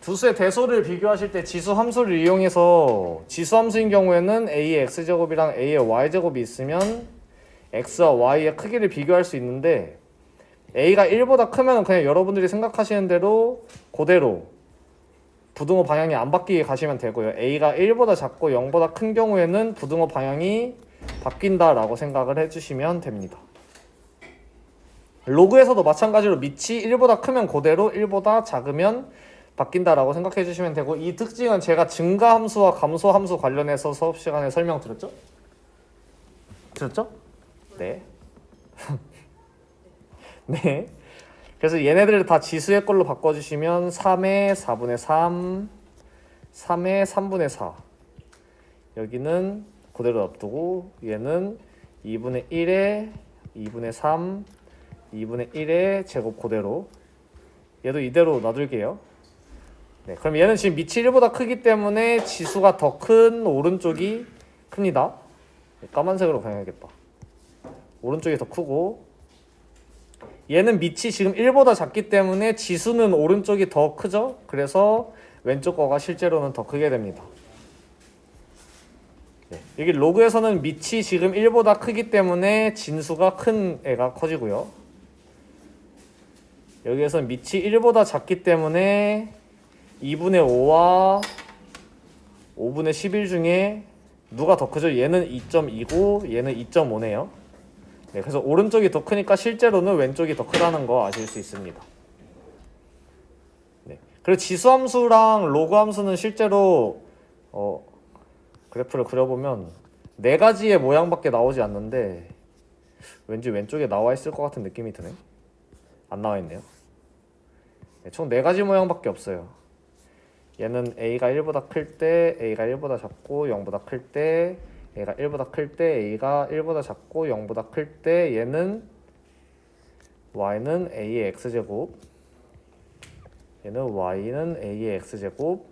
두 수의 대소를 비교하실 때 지수 함수를 이용해서 지수 함수인 경우에는 a의 x제곱이랑 a의 y제곱이 있으면 x와 y의 크기를 비교할 수 있는데 a가 1보다 크면 그냥 여러분들이 생각하시는 대로 그대로 부등호 방향이 안 바뀌게 가시면 되고요. a가 1보다 작고 0보다 큰 경우에는 부등호 방향이 바뀐다라고 생각을 해주시면 됩니다. 로그에서도 마찬가지로 밑이 1보다 크면 그대로 1보다 작으면 바뀐다라고 생각해 주시면 되고, 이 특징은 제가 증가함수와 감소함수 관련해서 수업 시간에 설명드렸죠? 들었죠? 네. 네. 그래서 얘네들을 다 지수의 걸로 바꿔주시면 3의 4분의 3, 3의 3분의 4. 여기는 그대로 놔두고 얘는 2분의 1에 2분의 3, 2분의 1의 제곱 그대로, 얘도 이대로 놔둘게요. 네, 그럼 얘는 지금 밑이 1보다 크기 때문에 지수가 더 큰 오른쪽이 큽니다. 네, 까만색으로 그려야겠다. 오른쪽이 더 크고, 얘는 밑이 지금 1보다 작기 때문에 지수는 오른쪽이 더 크죠? 그래서 왼쪽 거가 실제로는 더 크게 됩니다. 네, 여기 로그에서는 밑이 지금 1보다 크기 때문에 진수가 큰 애가 커지고요. 여기에서는 밑이 1보다 작기 때문에 2분의 5와 5분의 11 중에 누가 더 크죠? 얘는 2.2고 얘는 2.5네요. 네, 그래서 오른쪽이 더 크니까 실제로는 왼쪽이 더 크다는 거 아실 수 있습니다. 네, 그리고 지수함수랑 로그함수는 실제로 그래프를 그려보면 네 가지의 모양밖에 나오지 않는데 왠지 왼쪽에 나와 있을 것 같은 느낌이 드네. 안 나와 있네요. 네, 총 네 가지 모양밖에 없어요. 얘는 a가 1보다 클 때, a가 1보다 작고 0보다 클 때, a가 1보다 클 때, a가 1보다 작고 0보다 클 때, 얘는 y는 a의 x제곱, 얘는 y는 a의 x제곱,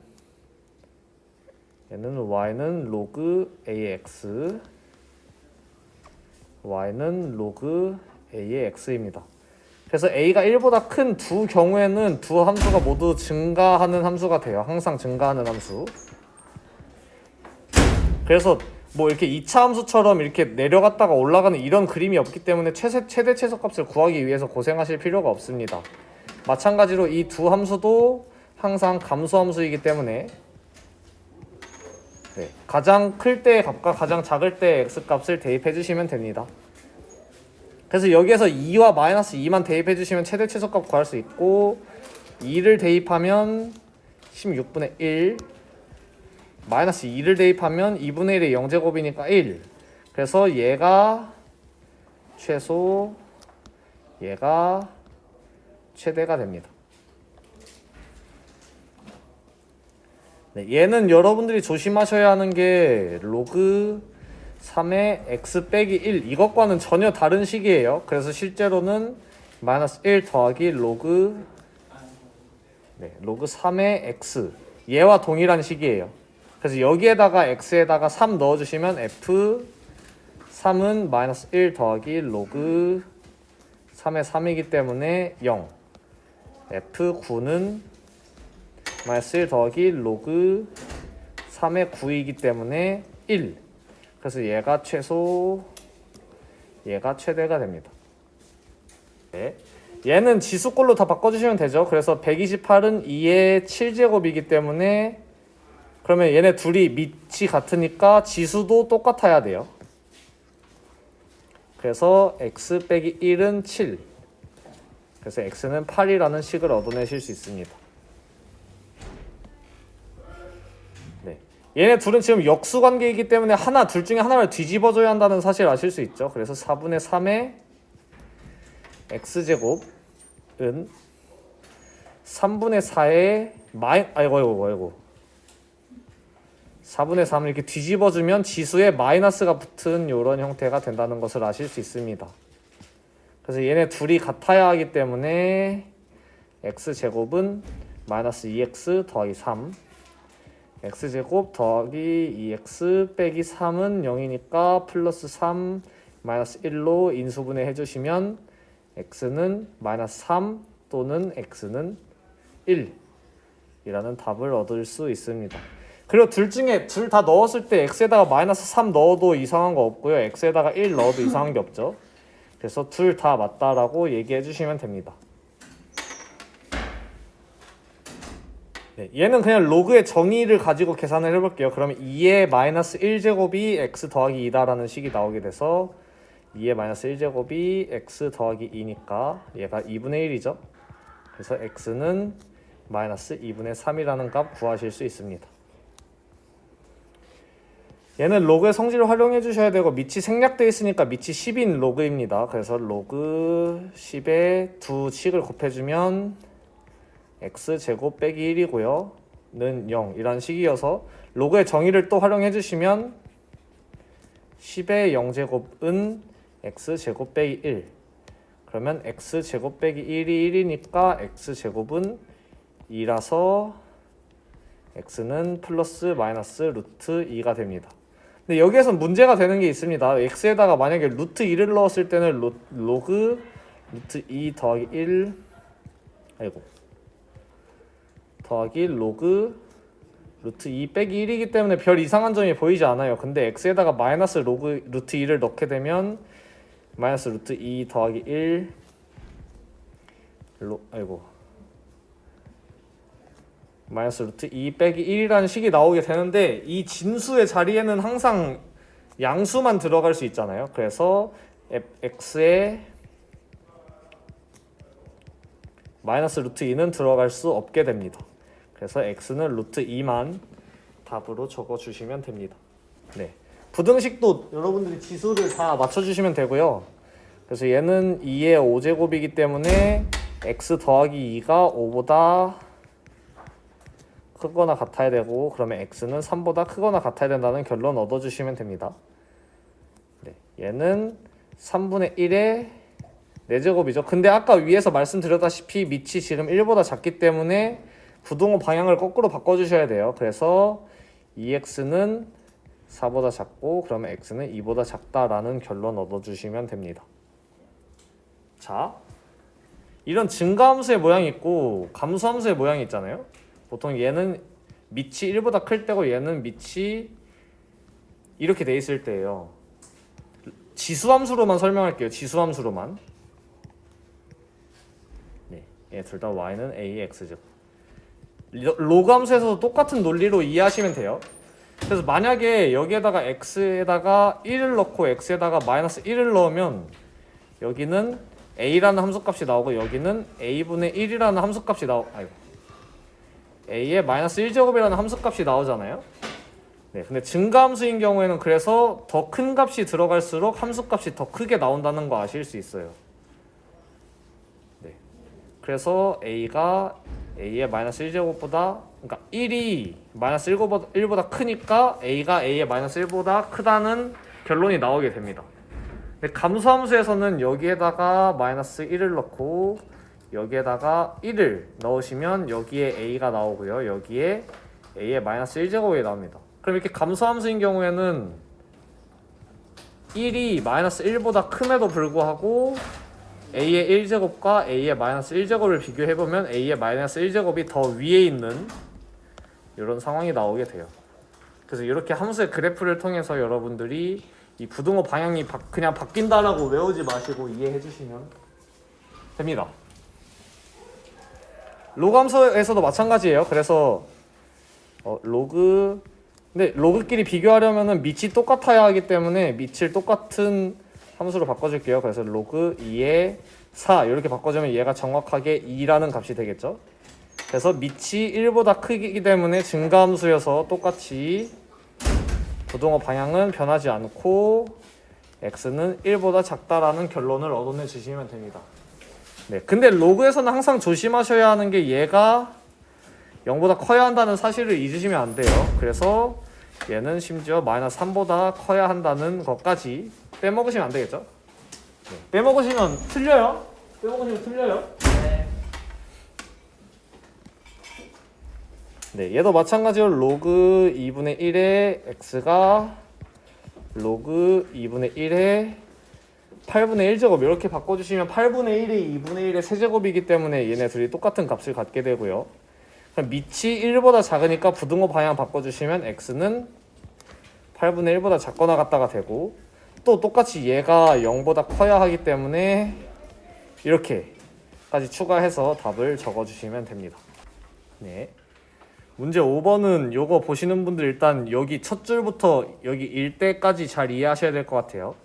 얘는 y는 로그 a의 x, y는 로그 a의 x입니다. 그래서 a가 1보다 큰 두 경우에는 두 함수가 모두 증가하는 함수가 돼요. 항상 증가하는 함수. 그래서 뭐 이렇게 2차 함수처럼 이렇게 내려갔다가 올라가는 이런 그림이 없기 때문에 최대 최소값을 구하기 위해서 고생하실 필요가 없습니다. 마찬가지로 이 두 함수도 항상 감소함수이기 때문에 네, 가장 클 때의 값과 가장 작을 때의 x값을 대입해 주시면 됩니다. 그래서 여기에서 2와 마이너스 2만 대입해 주시면 최대 최소값 구할 수 있고, 2를 대입하면 16분의 1, 마이너스 2를 대입하면 2분의 1의 0제곱이니까 1. 그래서 얘가 최소, 얘가 최대가 됩니다. 네, 얘는 여러분들이 조심하셔야 하는 게 로그 3의 x 빼기 1 이것과는 전혀 다른 식이에요. 그래서 실제로는 마이너스 1 더하기 로그 로그 3의 x 얘와 동일한 식이에요. 그래서 여기에다가 x에다가 3 넣어주시면 f 3은 마이너스 1 더하기 로그 3의 3이기 때문에 0, f 9는 마이너스 1 더하기 로그 3의 9이기 때문에 1. 그래서 얘가 최소, 얘가 최대가 됩니다. 네. 얘는 지수꼴로 다 바꿔주시면 되죠. 그래서 128은 2의 7제곱이기 때문에 그러면 얘네 둘이 밑이 같으니까 지수도 똑같아야 돼요. 그래서 x 빼기 1은 7. 그래서 x는 8이라는 식을 얻어내실 수 있습니다. 얘네 둘은 지금 역수관계이기 때문에 둘 중에 하나를 뒤집어줘야 한다는 사실을 아실 수 있죠. 그래서 4분의 3의 x제곱은 3분의 4의 아이고 4분의 3을 이렇게 뒤집어주면 지수에 마이너스가 붙은 이런 형태가 된다는 것을 아실 수 있습니다. 그래서 얘네 둘이 같아야 하기 때문에 x제곱은 마이너스 2x 더하기 3, x제곱 더하기 2x 빼기 3은 0이니까 플러스 3 마이너스 1로 인수분해 해주시면 x는 마이너스 3 또는 x는 1 이라는 답을 얻을 수 있습니다. 그리고 둘 중에 둘 다 넣었을 때 x에다가 마이너스 3 넣어도 이상한 거 없고요. x에다가 1 넣어도 이상한 게 없죠. 그래서 둘 다 맞다라고 얘기해 주시면 됩니다. 네, 얘는 그냥 로그의 정의를 가지고 계산을 해볼게요. 그러면 2의 마이너스 1제곱이 x 더하기 2다라는 식이 나오게 돼서 2의 마이너스 1제곱이 x 더하기 2니까 얘가 2분의 1이죠. 그래서 x는 마이너스 2분의 3이라는 값 구하실 수 있습니다. 얘는 로그의 성질을 활용해 주셔야 되고 밑이 생략되어 있으니까 밑이 10인 로그입니다. 그래서 로그 10에 두 칙을 곱해주면 x제곱 빼기 1이고요. 는 0 이란 식이어서 로그의 정의를 또 활용해 주시면 10의 0제곱은 x제곱 빼기 1 그러면 x제곱 빼기 1이 1이니까 x제곱은 2라서 x는 플러스 마이너스 루트 2가 됩니다. 근데 여기에서 문제가 되는 게 있습니다. x에다가 만약에 루트 2를 넣었을 때는 로그 루트 2 더하기 1 더하기 로그 루트 2 빼기 1이기 때문에 별 이상한 점이 보이지 않아요. 근데 x에다가 마이너스 로그 루트 2를 넣게 되면 마이너스 루트 2 더하기 1 마이너스 루트 2 빼기 1이라는 식이 나오게 되는데 이 진수의 자리에는 항상 양수만 들어갈 수 있잖아요. 그래서 x에 마이너스 루트 2는 들어갈 수 없게 됩니다. 그래서 x는 루트 2만 답으로 적어주시면 됩니다. 네, 부등식도 여러분들이 지수를 다 맞춰주시면 되고요. 그래서 얘는 2의 5제곱이기 때문에 x 더하기 2가 5보다 크거나 같아야 되고 그러면 x는 3보다 크거나 같아야 된다는 결론 얻어주시면 됩니다. 네, 얘는 3분의 1의 4제곱이죠. 근데 아까 위에서 말씀드렸다시피 밑이 지금 1보다 작기 때문에 부등호 방향을 거꾸로 바꿔주셔야 돼요. 그래서 2x는 4보다 작고 그러면 x는 2보다 작다라는 결론 얻어주시면 됩니다. 자, 이런 증가함수의 모양이 있고 감소함수의 모양이 있잖아요. 보통 얘는 밑이 1보다 클 때고 얘는 밑이 이렇게 돼 있을 때예요. 지수함수로만 설명할게요. 지수함수로만. 네, 얘 둘 다 y는 ax죠. 로그함수에서도 똑같은 논리로 이해하시면 돼요. 그래서 만약에 여기에다가 x에다가 1을 넣고 x에다가 마이너스 1을 넣으면 여기는 a라는 함수값이 나오고 여기는 a분의 1이라는 함수값이 a의 마이너스 1제곱이라는 함수값이 나오잖아요. 네, 근데 증가함수인 경우에는 그래서 더 큰 값이 들어갈수록 함수값이 더 크게 나온다는 거 아실 수 있어요. 네, 그래서 a가 a의 마이너스 1제곱보다 그러니까 1이 마이너스 1보다 크니까 a가 a의 마이너스 1보다 크다는 결론이 나오게 됩니다. 근데 감소함수에서는 여기에다가 마이너스 1을 넣고 여기에다가 1을 넣으시면 여기에 a가 나오고요. 여기에 a의 마이너스 1제곱이 나옵니다. 그럼 이렇게 감소함수인 경우에는 1이 마이너스 1보다 큼에도 불구하고 a의 1제곱과 a의 마이너스 1제곱을 비교해보면 a의 마이너스 1제곱이 더 위에 있는 이런 상황이 나오게 돼요. 그래서 이렇게 함수의 그래프를 통해서 여러분들이 이 부등호 방향이 그냥 바뀐다라고 외우지 마시고 이해해 주시면 됩니다. 로그 함수에서도 마찬가지예요. 그래서 근데 로그끼리 비교하려면은 밑이 똑같아야 하기 때문에 밑을 똑같은 함수로 바꿔줄게요. 그래서 로그 2의 4 이렇게 바꿔주면 얘가 정확하게 2라는 값이 되겠죠. 그래서 밑이 1보다 크기 때문에 증가함수여서 똑같이 부등호 방향은 변하지 않고 x는 1보다 작다라는 결론을 얻어내 주시면 됩니다. 네, 근데 로그에서는 항상 조심하셔야 하는 게 얘가 0보다 커야 한다는 사실을 잊으시면 안 돼요. 그래서 얘는 심지어 마이너스 3보다 커야 한다는 것까지 빼먹으시면 안 되겠죠? 네, 빼먹으시면 틀려요. 네, 얘도 마찬가지로 로그 2분의 1의 x가 로그 2분의 1의 8분의 1제곱 이렇게 바꿔주시면 8분의 1이 2분의 1의 세제곱이기 때문에 얘네 둘이 똑같은 값을 갖게 되고요. 그럼 밑이 1보다 작으니까 부등호 방향 바꿔주시면 x는 8분의 1보다 작거나 같다가 되고, 또 똑같이 얘가 0보다 커야 하기 때문에 이렇게까지 추가해서 답을 적어주시면 됩니다. 네. 문제 5번은 요거 보시는 분들 일단 여기 첫 줄부터 여기 일대까지 잘 이해하셔야 될 것 같아요.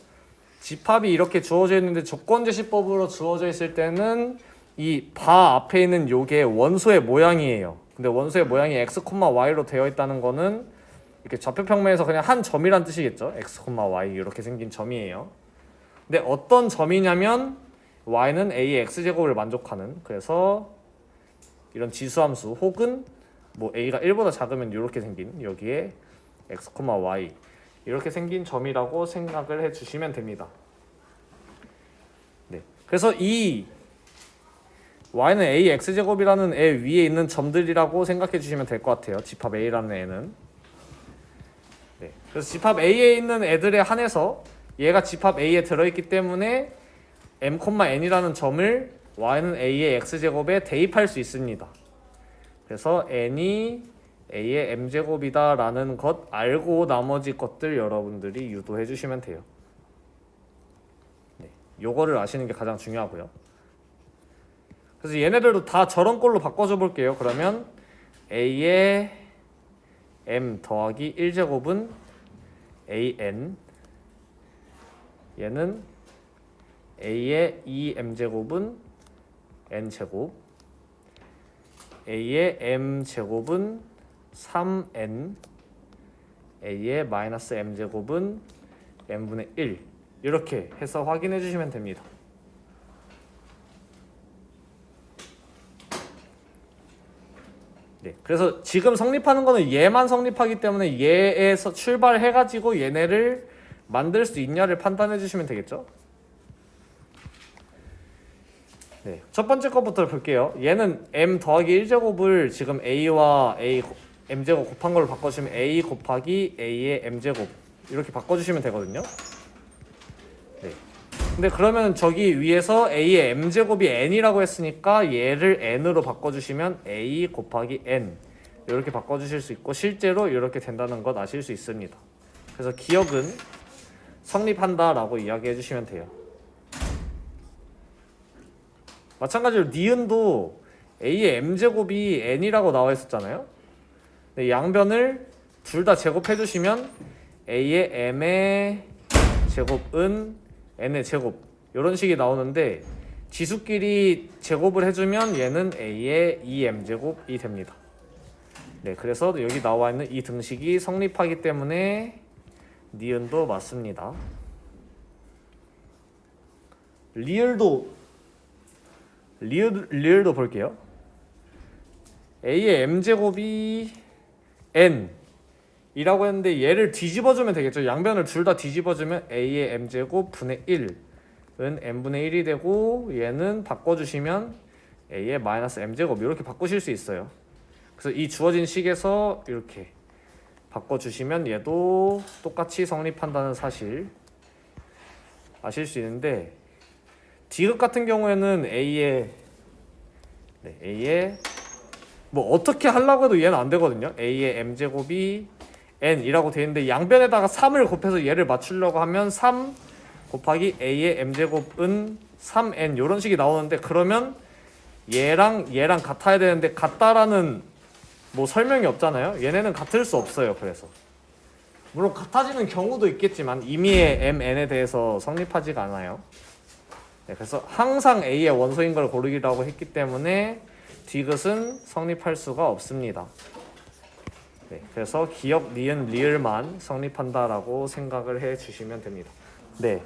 집합이 이렇게 주어져 있는데 조건제시법으로 주어져 있을 때는 이 바 앞에 있는 요게 원소의 모양이에요. 근데 원소의 모양이 x, y로 되어 있다는 거는 이렇게 좌표평면에서 그냥 한 점이란 뜻이겠죠. x, y 이렇게 생긴 점이에요. 근데 어떤 점이냐면 y는 a의 x제곱을 만족하는, 그래서 이런 지수함수 혹은 뭐 a가 1보다 작으면 이렇게 생긴 여기에 x, y 이렇게 생긴 점이라고 생각을 해주시면 됩니다. 네, 그래서 이 y는 a x제곱이라는 애 위에 있는 점들이라고 생각해 주시면 될 것 같아요. 집합 a라는 애는. 네, 그래서 집합 a에 있는 애들에 한해서 얘가 집합 a에 들어있기 때문에 m, n이라는 점을 y는 a의 x제곱에 대입할 수 있습니다. 그래서 n이 a의 m제곱이다 라는 것 알고 나머지 것들 여러분들이 유도해 주시면 돼요. 네, 요거를 아시는 게 가장 중요하고요. 그래서 얘네들도 다 저런 꼴로 바꿔줘 볼게요. 그러면 a의 m 더하기 1제곱은 an, 얘는 a의 2m제곱은 n제곱, a의 m제곱은 3n, a의 마이너스 m제곱은 n분의 1 이렇게 해서 확인해 주시면 됩니다. 네, 그래서 지금 성립하는 거는 얘만 성립하기 때문에 얘에서 출발해가지고 얘네를 만들 수 있냐를 판단해 주시면 되겠죠. 네, 첫 번째 것부터 볼게요. 얘는 m 더하기 1제곱을 지금 a와 a m제곱 곱한 걸로 바꿔주시면 a 곱하기 a의 m제곱 이렇게 바꿔주시면 되거든요. 네. 근데 그러면 저기 위에서 a의 m제곱이 n이라고 했으니까 얘를 n으로 바꿔주시면 a 곱하기 n 이렇게 바꿔주실 수 있고, 실제로 이렇게 된다는 것 아실 수 있습니다. 그래서 기억은 성립한다 라고 이야기해 주시면 돼요. 마찬가지로 니은도 a의 m제곱이 n이라고 나와 있었잖아요. 근데 양변을 둘 다 제곱해 주시면 a의 m의 제곱은 n의 제곱 이런 식이 나오는데, 지수끼리 제곱을 해주면 얘는 a의 2m제곱이 됩니다. 네, 그래서 여기 나와 있는 이 등식이 성립하기 때문에 니은도 맞습니다. 리을도 볼게요. a의 m제곱이 n 이라고 했는데 얘를 뒤집어주면 되겠죠. 양변을 둘 다 뒤집어주면 a의 m제곱 분의 1은 n분의 1이 되고, 얘는 바꿔주시면 a의 마이너스 m제곱 이렇게 바꾸실 수 있어요. 그래서 이 주어진 식에서 이렇게 바꿔주시면 얘도 똑같이 성립한다는 사실 아실 수 있는데, 디귿 같은 경우에는 a의 뭐 어떻게 하려고 해도 얘는 안 되거든요. a의 m제곱이 n이라고 되어 있는데 양변에다가 3을 곱해서 얘를 맞추려고 하면 3 곱하기 a의 m제곱은 3n 이런 식이 나오는데, 그러면 얘랑 같아야 되는데 같다라는 뭐 설명이 없잖아요. 얘네는 같을 수 없어요. 그래서 물론 같아지는 경우도 있겠지만 임의의 mn에 대해서 성립하지가 않아요. 네, 그래서 항상 a의 원소인 걸 고르기라고 했기 때문에 디귿은 성립할 수가 없습니다. 네, 그래서 기억, 니은, 리을만 성립한다라고 생각을 해 주시면 됩니다. 네,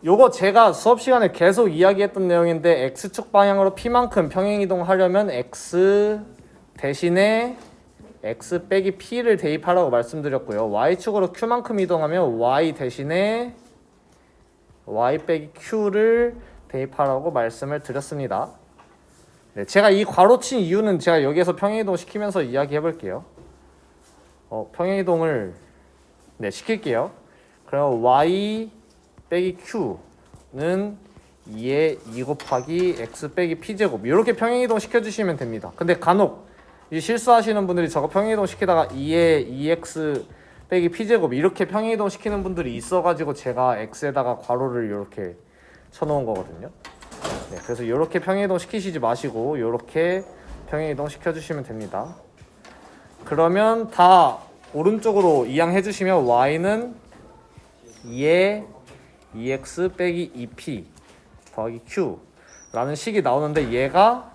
요거 제가 수업 시간에 계속 이야기했던 내용인데, x축 방향으로 p만큼 평행이동하려면 x 대신에 x 빼기 p를 대입하라고 말씀드렸고요. y축으로 q만큼 이동하면 y 대신에 y 빼기 q를 대입하라고 말씀을 드렸습니다. 네, 제가 이 괄호친 이유는 제가 여기에서 평행이동 시키면서 이야기해 볼게요. 평행이동을 시킬게요. 그럼 y 빼기 q는 2에 2 곱하기 x 빼기 p제곱 이렇게 평행이동 시켜주시면 됩니다. 근데 간혹 이 실수하시는 분들이 저거 평행이동 시키다가 2에 2x 빼기 p제곱 이렇게 평행이동 시키는 분들이 있어가지고 제가 x에다가 괄호를 이렇게 쳐놓은 거거든요. 네, 그래서 이렇게 평행이동 시키시지 마시고 이렇게 평행이동 시켜주시면 됩니다. 그러면 다 오른쪽으로 이항해 주시면 y는 2에 2x 빼기 2p 더하기 q 라는 식이 나오는데 얘가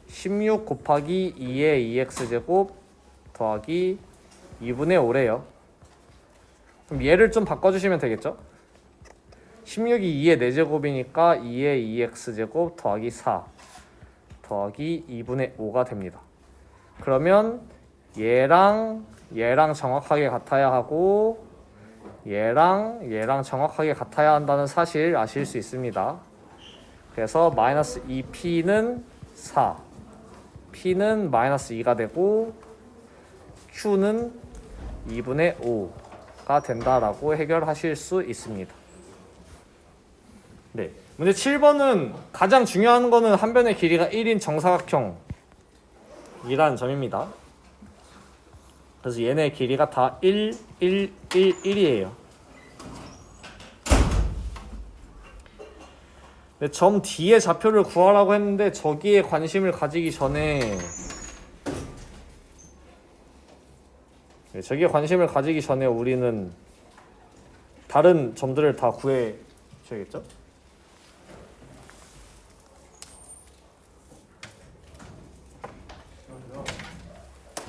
16 곱하기 2의 2x제곱 더하기 2분의 5래요. 그럼 얘를 좀 바꿔주시면 되겠죠? 16이 2의 4제곱이니까 2의 2x제곱 더하기 4 더하기 2분의 5가 됩니다. 그러면 얘랑 정확하게 같아야 하고 얘랑 정확하게 같아야 한다는 사실 아실 수 있습니다. 그래서 마이너스 2p는 4, p는 마이너스 2가 되고 q는 2분의 5가 된다라고 해결하실 수 있습니다. 네, 문제 7번은 가장 중요한 거는 한 변의 길이가 1인 정사각형이라는 점입니다. 그래서 얘네 길이가 다 1, 1, 1, 1이에요. 점 D의 좌표를 구하라고 했는데 저기에 관심을 가지기 전에 우리는 다른 점들을 다 구해 줘야겠죠?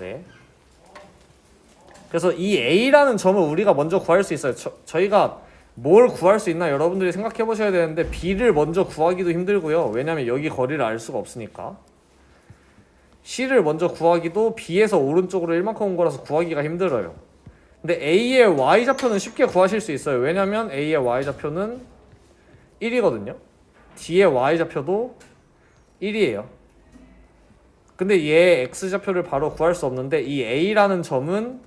네. 그래서 이 A라는 점을 우리가 먼저 구할 수 있어요. 저희가 뭘 구할 수 있나 여러분들이 생각해 보셔야 되는데 B를 먼저 구하기도 힘들고요. 왜냐면 여기 거리를 알 수가 없으니까. C를 먼저 구하기도 B에서 오른쪽으로 1만큼 온 거라서 구하기가 힘들어요. 근데 A의 Y좌표는 쉽게 구하실 수 있어요. 왜냐면 A의 Y좌표는 1이거든요. D의 Y좌표도 1이에요. 근데 얘 X좌표를 바로 구할 수 없는데 이 A라는 점은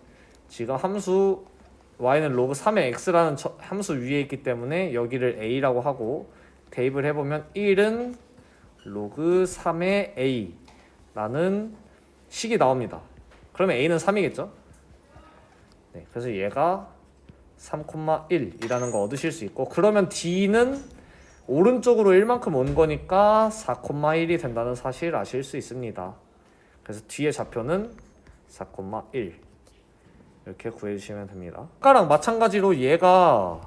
지금 함수 y는 로그 3의 x라는 함수 위에 있기 때문에 여기를 a라고 하고 대입을 해보면 1은 로그 3의 a라는 식이 나옵니다. 그러면 a는 3이겠죠? 네, 그래서 얘가 3,1이라는 거 얻으실 수 있고 그러면 d는 오른쪽으로 1만큼 온 거니까 4,1이 된다는 사실 아실 수 있습니다. 그래서 뒤의 좌표는 4,1 이렇게 구해주시면 됩니다. 아까랑 마찬가지로 얘가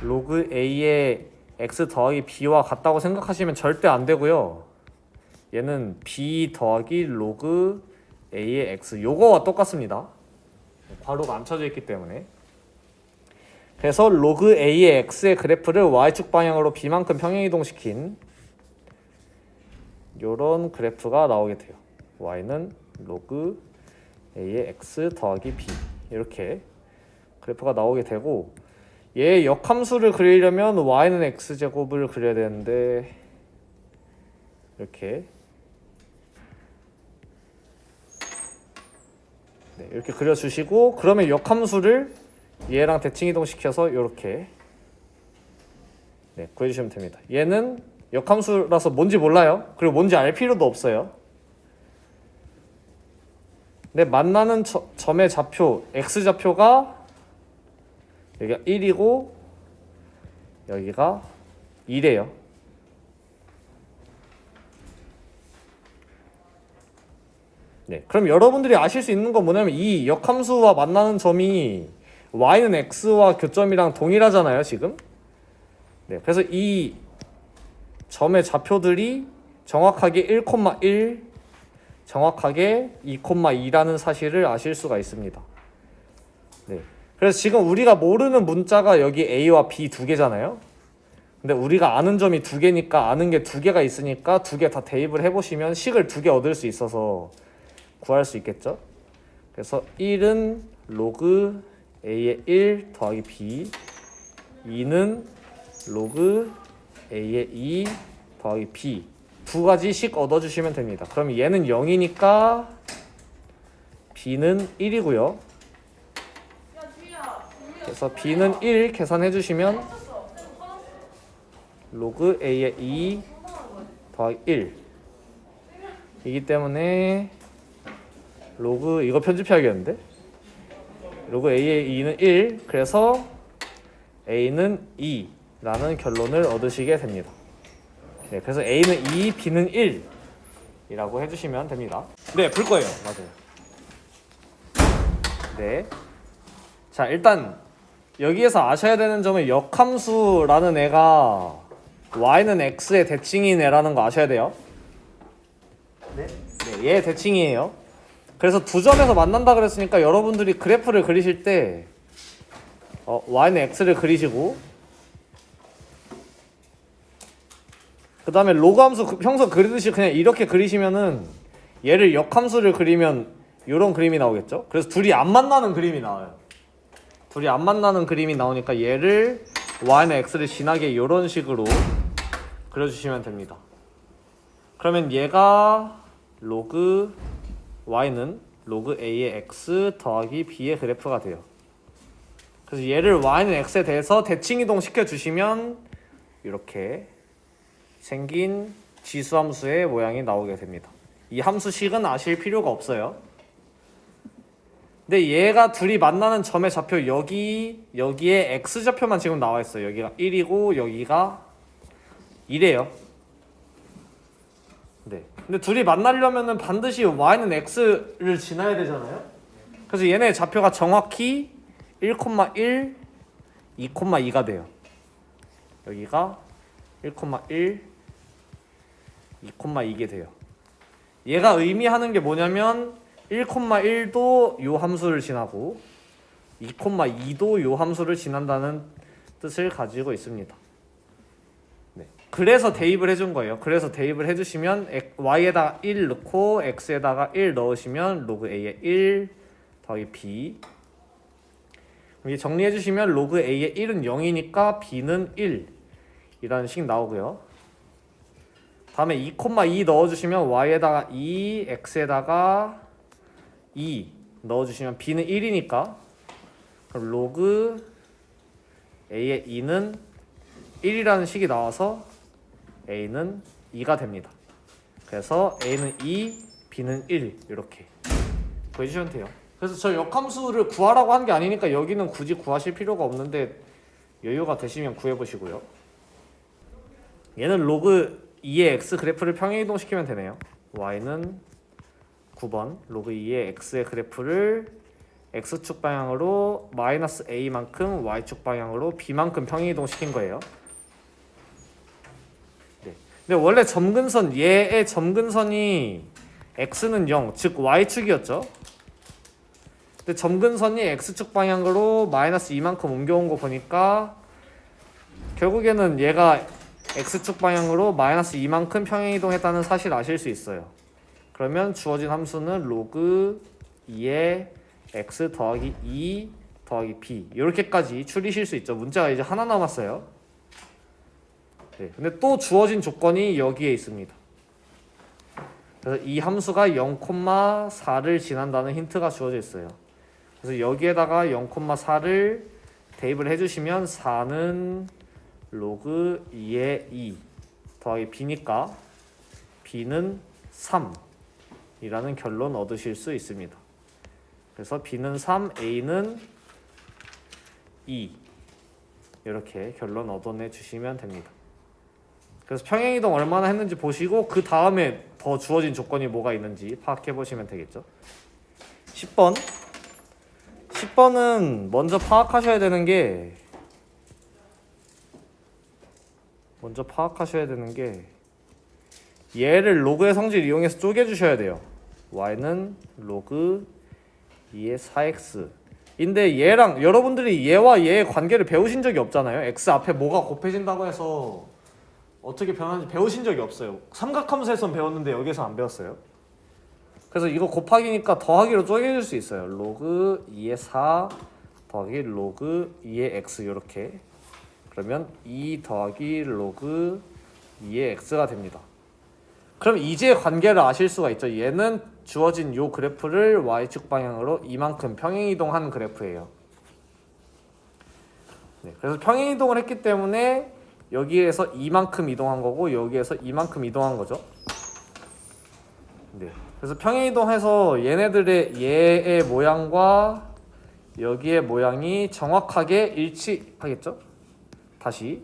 로그 a의 x 더하기 b와 같다고 생각하시면 절대 안 되고요. 얘는 b 더하기 로그 a의 x 요거와 똑같습니다. 괄호가 안 쳐져 있기 때문에. 그래서 로그 a의 x의 그래프를 y축 방향으로 b만큼 평행이동시킨 요런 그래프가 나오게 돼요. y는 로그 a의 x 더하기 b 이렇게 그래프가 나오게 되고 얘 역함수를 그리려면 y는 x제곱을 그려야 되는데 이렇게 네, 이렇게 그려주시고 그러면 역함수를 얘랑 대칭이동시켜서 이렇게 네, 구해주시면 됩니다. 얘는 역함수라서 뭔지 몰라요. 그리고 뭔지 알 필요도 없어요. 근데 만나는 점의 좌표 x좌표가 여기가 1이고 여기가 2래요. 네, 그럼 여러분들이 아실 수 있는 건 뭐냐면 이 역함수와 만나는 점이 y는 x와 교점이랑 동일하잖아요 지금. 네, 그래서 이 점의 좌표들이 정확하게 1,1 정확하게 2,2라는 사실을 아실 수가 있습니다. 네. 그래서 지금 우리가 모르는 문자가 여기 A와 B 두 개잖아요. 근데 우리가 아는 점이 두 개니까 아는 게 두 개가 있으니까 두 개 다 대입을 해보시면 식을 두 개 얻을 수 있어서 구할 수 있겠죠. 그래서 1은 로그 A의 1 더하기 B 2는 로그 A의 2 더하기 B 두 가지씩 얻어주시면 됩니다. 그럼 얘는 0이니까 B는 1이고요. 그래서 B는 1 계산해주시면 로그 A의 2 더하기 1 이기 때문에 로그 이거 편집해야겠는데? 로그 A의 2는 1, 그래서 A는 2라는 결론을 얻으시게 됩니다. 네, 그래서 A는 2, B는 1 이라고 해주시면 됩니다. 네, 볼 거예요. 맞아요. 네. 자, 일단 여기에서 아셔야 되는 점은 역함수라는 애가 y는 x의 대칭인 애라는 거 아셔야 돼요. 네, 얘 대칭이에요. 그래서 두 점에서 만난다 그랬으니까 여러분들이 그래프를 그리실 때 y는 x를 그리시고, 그 다음에 로그 함수 평소 그리듯이 그냥 이렇게 그리시면은 얘를 역함수를 그리면 이런 그림이 나오겠죠. 그래서 둘이 안 만나는 그림이 나와요. 둘이 안 만나는 그림이 나오니까 얘를 y는 x를 진하게 이런 식으로 그려주시면 됩니다. 그러면 얘가 로그 y는 로그 a의 x 더하기 b의 그래프가 돼요. 그래서 얘를 y는 x에 대해서 대칭이동 시켜주시면 이렇게 생긴 지수함수의 모양이 나오게 됩니다. 이 함수식은 아실 필요가 없어요. 근데 얘가 둘이 만나는 점의 좌표 여기에 x좌표만 지금 나와 있어요. 여기가 1이고 여기가 2래요. 네. 근데 둘이 만나려면은 반드시 y는 x를 지나야 되잖아요. 그래서 얘네 좌표가 정확히 1,1, 2,2가 돼요. 여기가 1,1, 2,2게 돼요. 얘가 의미하는 게 뭐냐면 1,1도 요 함수를 지나고 2,2도 요 함수를 지난다는 뜻을 가지고 있습니다. 네. 그래서 대입을 해준 거예요. 그래서 대입을 해주시면 y에다가 1 넣고 x에다가 1 넣으시면 로그 a의 1 더하기 b. 이게 정리해주시면 로그 a의 1은 0이니까 b는 1 이라는 식 나오고요. 다음에 2,2 넣어주시면 y에다가 2, x에다가 2 넣어주시면 b는 1이니까 그럼 로그 a의 2는 1이라는 식이 나와서 a는 2가 됩니다. 그래서 a는 2, b는 1 이렇게 구해주시면 돼요. 그래서 저 역함수를 구하라고 한 게 아니니까 여기는 굳이 구하실 필요가 없는데 여유가 되시면 구해보시고요. 얘는 로그 2의 x 그래프를 평행이동시키면 되네요. y는 9번 로그 2의 x의 그래프를 x축 방향으로 마이너스 a만큼 y축 방향으로 b만큼 평행이동시킨 거예요. 네. 근데 원래 점근선 얘의 점근선이 x는 0, 즉 y축이었죠. 근데 점근선이 x축 방향으로 마이너스 2만큼 옮겨온 거 보니까 결국에는 얘가 x축 방향으로 마이너스 2만큼 평행이동했다는 사실 아실 수 있어요. 그러면 주어진 함수는 로그 2의 x 더하기 2 더하기 b 이렇게까지 추리실 수 있죠. 문제가 이제 하나 남았어요. 네, 근데 또 주어진 조건이 여기에 있습니다. 그래서 이 함수가 0,4를 지난다는 힌트가 주어져 있어요. 그래서 여기에다가 0,4를 대입을 해주시면 4는 로그 2의 2 더하기 b니까 b는 3 이라는 결론 얻으실 수 있습니다. 그래서 b는 3, a는 2 이렇게 결론 얻어내 주시면 됩니다. 그래서 평행이동 얼마나 했는지 보시고 그 다음에 더 주어진 조건이 뭐가 있는지 파악해 보시면 되겠죠. 10번은 먼저 파악하셔야 되는 게 얘를 로그의 성질 이용해서 쪼개주셔야 돼요. y는 로그 2의 4x 인데 얘랑 여러분들이 얘와 얘의 관계를 배우신 적이 없잖아요. x 앞에 뭐가 곱해진다고 해서 어떻게 변하는지 배우신 적이 없어요. 삼각함수에선 배웠는데 여기서 안 배웠어요. 그래서 이거 곱하기니까 더하기로 쪼개줄 수 있어요. 로그 2의 4 더하기 로그 2의 x 이렇게. 그러면 2 더하기 로그 2의 x가 됩니다. 그럼 이제 관계를 아실 수가 있죠. 얘는 주어진 요 그래프를 y축 방향으로 이만큼 평행이동한 그래프예요. 네, 그래서 평행이동을 했기 때문에 여기에서 이만큼 이동한 거고 여기에서 이만큼 이동한 거죠. 네. 그래서 평행이동해서 얘네들의 얘의 모양과 여기의 모양이 정확하게 일치하겠죠? 다시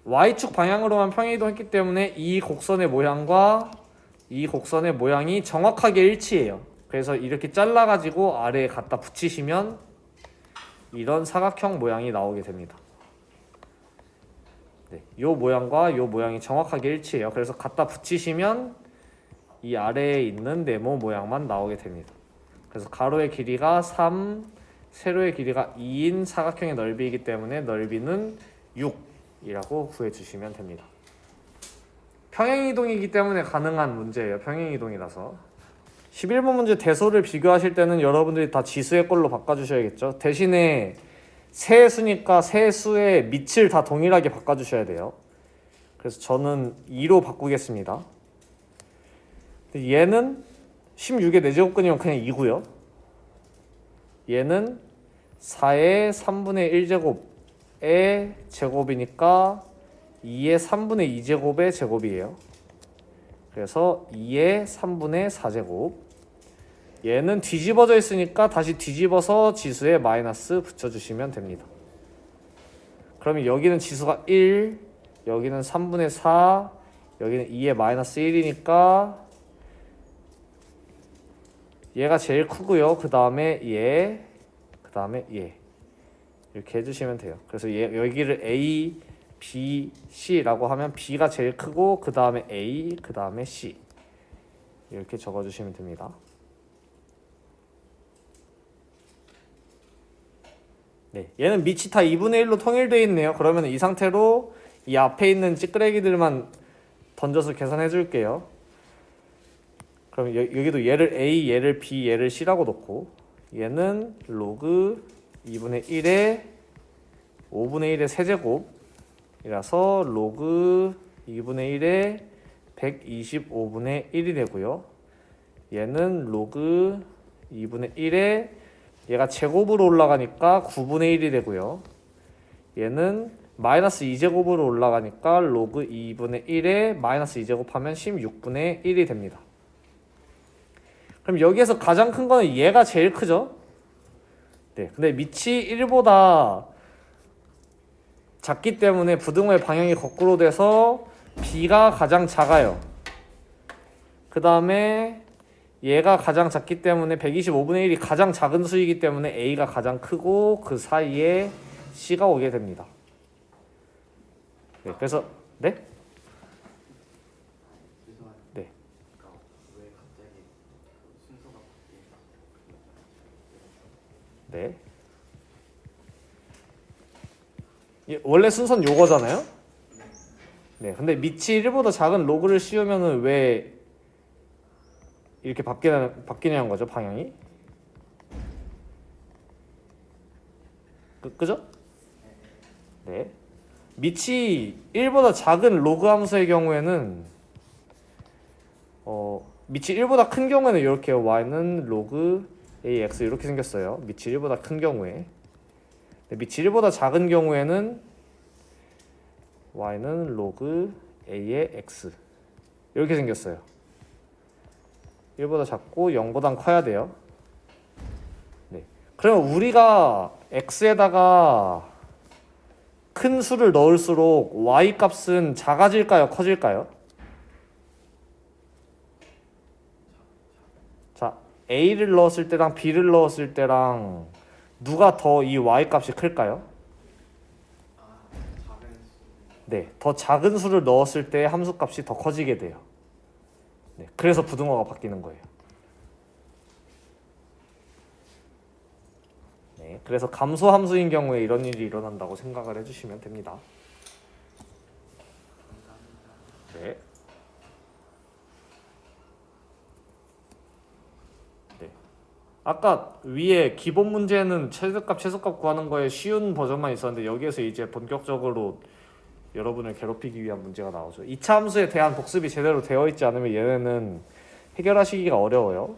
Y축 방향으로만 평행이동했기 때문에 이 곡선의 모양과 이 곡선의 모양이 정확하게 일치해요. 그래서 이렇게 잘라가지고 아래에 갖다 붙이시면 이런 사각형 모양이 나오게 됩니다. 네, 요 모양과 요 모양이 정확하게 일치해요. 그래서 갖다 붙이시면 이 아래에 있는 네모 모양만 나오게 됩니다. 그래서 가로의 길이가 3, 세로의 길이가 2인 사각형의 넓이이기 때문에 넓이는 6이라고 구해주시면 됩니다. 평행이동이기 때문에 가능한 문제예요. 평행이동이라서. 11번 문제 대소를 비교하실 때는 여러분들이 다 지수의 걸로 바꿔주셔야겠죠. 대신에 세수니까 세수의 밑을 다 동일하게 바꿔주셔야 돼요. 그래서 저는 2로 바꾸겠습니다. 얘는 16의 4제곱근이면 그냥 2고요. 얘는 4의 3분의 1제곱의 제곱이니까 2의 3분의 2제곱의 제곱이에요. 그래서 2의 3분의 4제곱. 얘는 뒤집어져 있으니까 다시 뒤집어서 지수에 마이너스 붙여주시면 됩니다. 그러면 여기는 지수가 1, 여기는 3분의 4, 여기는 2의 마이너스 1이니까 얘가 제일 크고요. 그 다음에 얘, 그 다음에 얘 이렇게 해주시면 돼요. 그래서 여기를 A, B, C라고 하면 B가 제일 크고 그 다음에 A, 그 다음에 C 이렇게 적어주시면 됩니다. 네, 얘는 밑이 다 2분의 1로 통일되어 있네요. 그러면 이 상태로 이 앞에 있는 찌끄레기들만 던져서 계산해 줄게요. 그럼 여기도 얘를 A, 얘를 B, 얘를 C라고 놓고 얘는 로그 2분의 1에 5분의 1의 세제곱이라서 로그 2분의 1에 125분의 1이 되고요. 얘는 로그 2분의 1에 얘가 제곱으로 올라가니까 9분의 1이 되고요. 얘는 마이너스 2제곱으로 올라가니까 로그 2분의 1에 마이너스 2제곱 하면 16분의 1이 됩니다. 그럼 여기에서 가장 큰 거는 얘가 제일 크죠? 네, 근데 밑이 1보다 작기 때문에 부등호의 방향이 거꾸로 돼서 B가 가장 작아요. 그 다음에 얘가 가장 작기 때문에 125분의 1이 가장 작은 수이기 때문에 A가 가장 크고 그 사이에 C가 오게 됩니다. 네, 그래서 네? 네. 네. 원래 순서는 요거잖아요? 네. 근데 밑이 1보다 작은 로그를 씌우면은 왜 이렇게 바뀌냐는 거죠, 방향이? 그죠? 네. 밑이 1보다 작은 로그 함수의 경우에는 밑이 1보다 큰 경우에는 이렇게 y는 로그 ax 이렇게 생겼어요. 밑이 1보다 큰 경우에. 밑이 1보다 작은 경우에는 y는 로그 a의 x 이렇게 생겼어요. 1보다 작고 0보단 커야 돼요. 네. 그러면 우리가 x에다가 큰 수를 넣을수록 y 값은 작아질까요? 커질까요? 자, a를 넣었을 때랑 b를 넣었을 때랑 누가 더 이 y 값이 클까요? 네, 더 작은 수를 넣었을 때 함수 값이 더 커지게 돼요. 네, 그래서 부등호가 바뀌는 거예요. 네, 그래서 감소 함수인 경우에 이런 일이 일어난다고 생각을 해주시면 됩니다. 네. 네. 아까 위에 기본 문제는 최대값, 최소값 구하는 거에 쉬운 버전만 있었는데 여기에서 이제 본격적으로 여러분을 괴롭히기 위한 문제가 나오죠. 2차 함수에 대한 복습이 제대로 되어 있지 않으면 얘네는 해결하시기가 어려워요.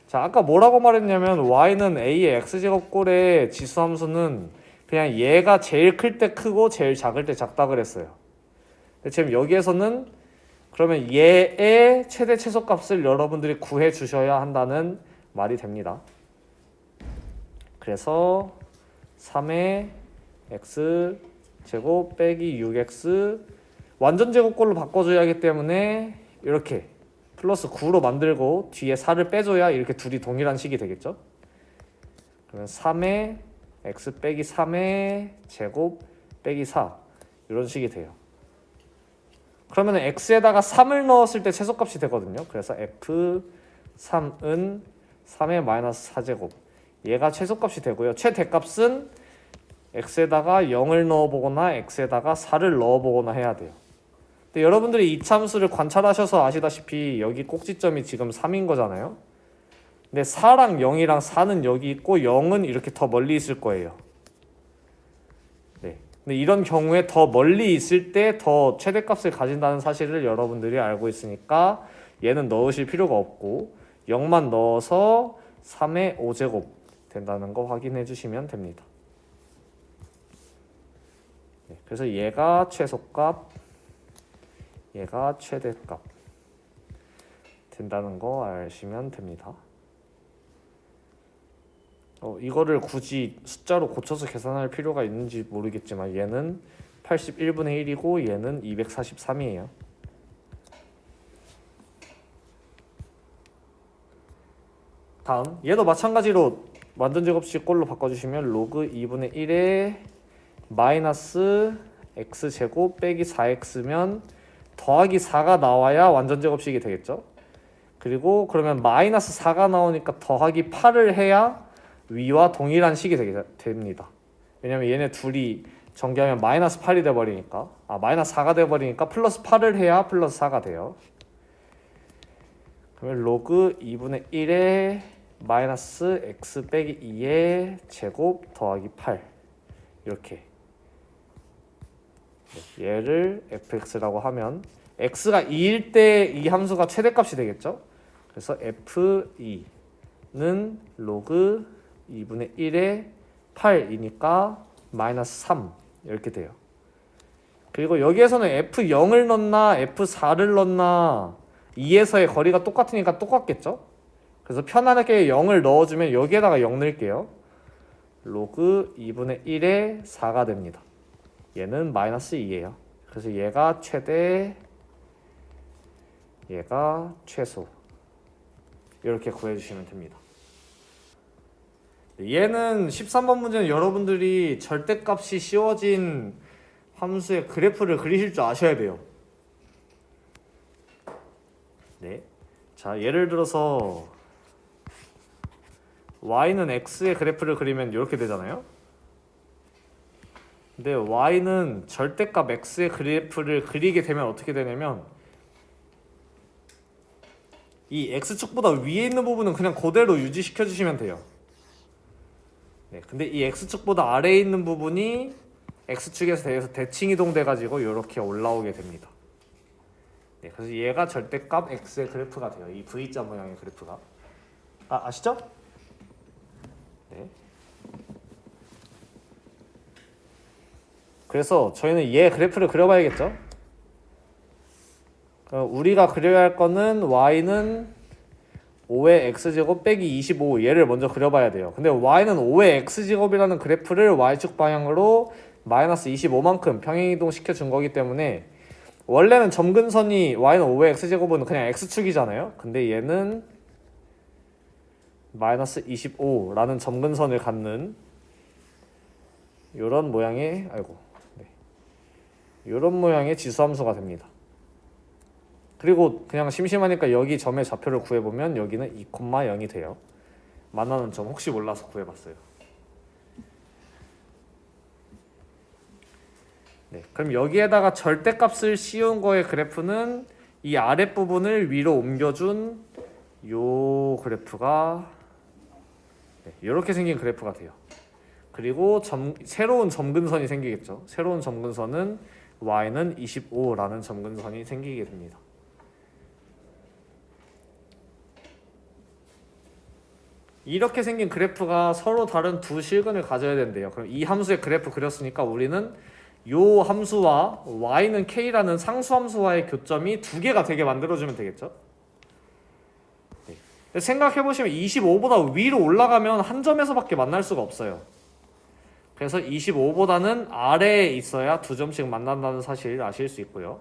자, 아까 뭐라고 말했냐면 y는 a의 x제곱꼴의 지수 함수는 그냥 얘가 제일 클 때 크고 제일 작을 때 작다 그랬어요. 근데 지금 여기에서는 그러면 얘의 최대 최소값을 여러분들이 구해 주셔야 한다는 말이 됩니다. 그래서 3의 x 제곱 빼기 6x 완전 제곱꼴로 바꿔줘야 하기 때문에 이렇게 플러스 9로 만들고 뒤에 4를 빼줘야 이렇게 둘이 동일한 식이 되겠죠. 그러면 3의 x 빼기 3의 제곱 빼기 4 이런 식이 돼요. 그러면 x에다가 3을 넣었을 때 최소값이 되거든요. 그래서 f3은 3의 마이너스 4제곱 얘가 최소값이 되고요. 최대값은 x에다가 0을 넣어보거나 x에다가 4를 넣어보거나 해야 돼요. 근데 여러분들이 이 참수를 관찰하셔서 아시다시피 여기 꼭지점이 지금 3인 거잖아요. 근데 4랑 0이랑 4는 여기 있고 0은 이렇게 더 멀리 있을 거예요. 네. 근데 이런 경우에 더 멀리 있을 때 더 최대값을 가진다는 사실을 여러분들이 알고 있으니까 얘는 넣으실 필요가 없고 0만 넣어서 3의 5제곱 된다는 거 확인해 주시면 됩니다. 네. 그래서 얘가 최소값, 얘가 최대값 된다는 거 아시면 됩니다. 이거를 굳이 숫자로 고쳐서 계산할 필요가 있는지 모르겠지만 얘는 81분의 1이고 얘는 243이에요. 다음 얘도 마찬가지로 완전 제곱식 꼴로 바꿔주시면 로그 2분의 1에 마이너스 x제곱 빼기 4x면 더하기 4가 나와야 완전 제곱식이 되겠죠. 그리고 그러면 마이너스 4가 나오니까 더하기 8을 해야 위와 동일한 식이 됩니다. 왜냐면 얘네 둘이 전개하면 마이너스 8이 돼버리니까 마이너스 4가 돼버리니까 플러스 8을 해야 플러스 4가 돼요. 그러면 로그 2분의 1에 마이너스 x 빼기 2의 제곱 더하기 8 이렇게 얘를 fx라고 하면 x가 2일 때 이 함수가 최대값이 되겠죠. 그래서 f2는 로그 2분의 1에 8이니까 마이너스 3 이렇게 돼요. 그리고 여기에서는 f0을 넣나 f4를 넣나 2에서의 거리가 똑같으니까 똑같겠죠. 그래서 편안하게 0을 넣어주면 여기에다가 0 넣을게요. 로그 2분의 1에 4가 됩니다. 얘는 마이너스 2예요. 그래서 얘가 최대, 얘가 최소 이렇게 구해주시면 됩니다. 얘는 13번 문제는 여러분들이 절대값이 씌워진 함수의 그래프를 그리실 줄 아셔야 돼요. 네. 자, 예를 들어서 y는 x의 그래프를 그리면 이렇게 되잖아요. 근데 y는 절대값 x의 그래프를 그리게 되면 어떻게 되냐면 이 x축보다 위에 있는 부분은 그냥 그대로 유지시켜 주시면 돼요. 네, 근데 이 x축보다 아래에 있는 부분이 x축에서 대칭 이동돼 가지고 이렇게 올라오게 됩니다. 네, 그래서 얘가 절대값 x의 그래프가 돼요. 이 V자 모양의 그래프가. 아시죠? 네. 그래서 저희는 얘 그래프를 그려봐야겠죠? 우리가 그려야 할 거는 y는 5의 x제곱 빼기 25 얘를 먼저 그려봐야 돼요. 근데 y는 5의 x제곱이라는 그래프를 y축 방향으로 마이너스 25만큼 평행이동 시켜준 거기 때문에 원래는 점근선이 y는 5의 x제곱은 그냥 x축이잖아요. 근데 얘는 마이너스 25라는 점근선을 갖는 요런 모양의 요런 모양의 지수함수가 됩니다. 그리고 그냥 심심하니까 여기 점의 좌표를 구해보면 여기는 2,0이 돼요. 만나는 점 혹시 몰라서 구해봤어요. 네, 그럼 여기에다가 절대값을 씌운 거의 그래프는 이 아랫부분을 위로 옮겨준 요 그래프가 이렇게 생긴 그래프가 돼요. 그리고 새로운 점근선이 생기겠죠. 새로운 점근선은 y는 25라는 점근선이 생기게 됩니다. 이렇게 생긴 그래프가 서로 다른 두 실근을 가져야 된대요. 그럼 이 함수의 그래프 그렸으니까 우리는 요 함수와 y는 k라는 상수 함수와의 교점이 두 개가 되게 만들어주면 되겠죠. 네. 생각해보시면 25보다 위로 올라가면 한 점에서밖에 만날 수가 없어요. 그래서 25보다는 아래에 있어야 두 점씩 만난다는 사실을 아실 수 있고요.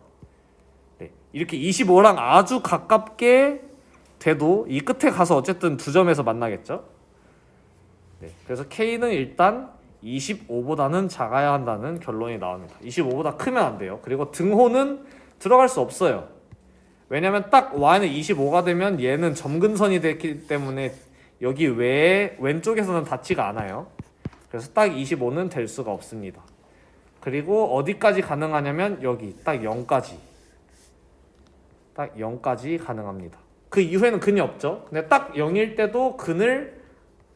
네. 이렇게 25랑 아주 가깝게 돼도 이 끝에 가서 어쨌든 두 점에서 만나겠죠. 네. 그래서 k는 일단 25보다는 작아야 한다는 결론이 나옵니다. 25보다 크면 안 돼요. 그리고 등호는 들어갈 수 없어요. 왜냐면 딱 y는 25가 되면 얘는 점근선이 됐기 때문에 여기 외에 왼쪽에서는 닿지가 않아요. 그래서 딱 25는 될 수가 없습니다. 그리고 어디까지 가능하냐면 여기 딱 0까지. 딱 0까지 가능합니다. 그 이후에는 근이 없죠. 근데 딱 0일 때도 근을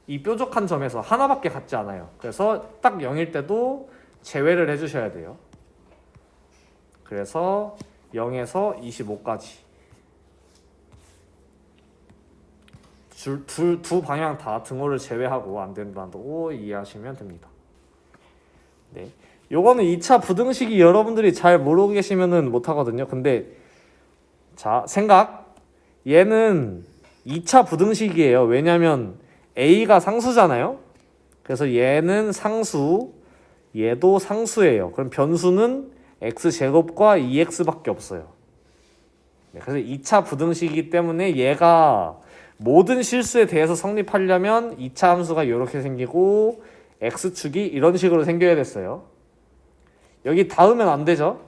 이 뾰족한 점에서 하나밖에 갖지 않아요. 그래서 딱 0일 때도 제외를 해주셔야 돼요. 그래서 0에서 25까지 두 방향 다 등호를 제외하고 안 된다고 이해하시면 됩니다. 네, 요거는 2차 부등식이 여러분들이 잘 모르고 계시면은 못 하거든요. 근데 자, 생각. 얘는 2차 부등식이에요. 왜냐면 a가 상수잖아요. 그래서 얘는 상수, 얘도 상수예요. 그럼 변수는 x제곱과 2x밖에 없어요. 네, 그래서 2차 부등식이기 때문에 얘가 모든 실수에 대해서 성립하려면 2차 함수가 이렇게 생기고 x축이 이런 식으로 생겨야 됐어요. 여기 닿으면 안 되죠.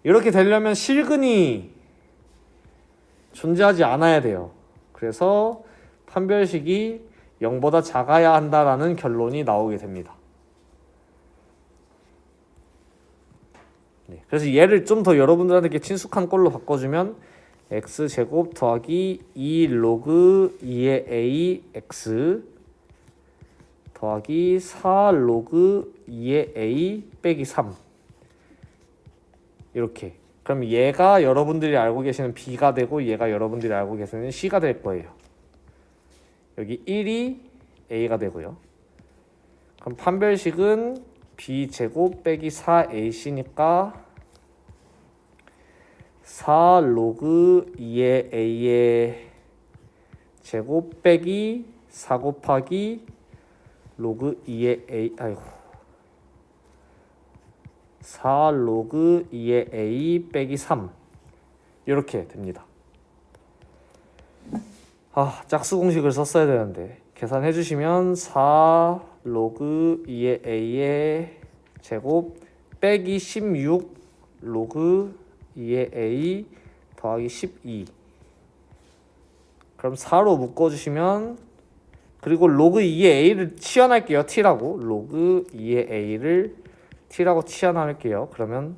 이렇게 되려면 실근이 존재하지 않아야 돼요. 그래서 판별식이 0보다 작아야 한다라는 결론이 나오게 됩니다. 네, 그래서 얘를 좀 더 여러분들한테 친숙한 꼴로 바꿔주면 x제곱 더하기 2 로그 2의 a x 더하기 4 로그 2의 a 빼기 3 이렇게. 그럼 얘가 여러분들이 알고 계시는 b가 되고 얘가 여러분들이 알고 계시는 c가 될 거예요. 여기 1이 a가 되고요. 그럼 판별식은 b제곱 빼기 4ac니까 4 로그 2의 a의 제곱 빼기 4 곱하기 로그 2의 a 4 로그 2의 a 빼기 3 이렇게 됩니다. 짝수 공식을 썼어야 되는데 계산해 주시면 4 로그 2의 a의 제곱 빼기 16 로그 2의 a 더하기 12 그럼 4로 묶어주시면 그리고 로그 2의 a를 치환할게요. t라고 로그 2의 a를 t라고 치환할게요. 그러면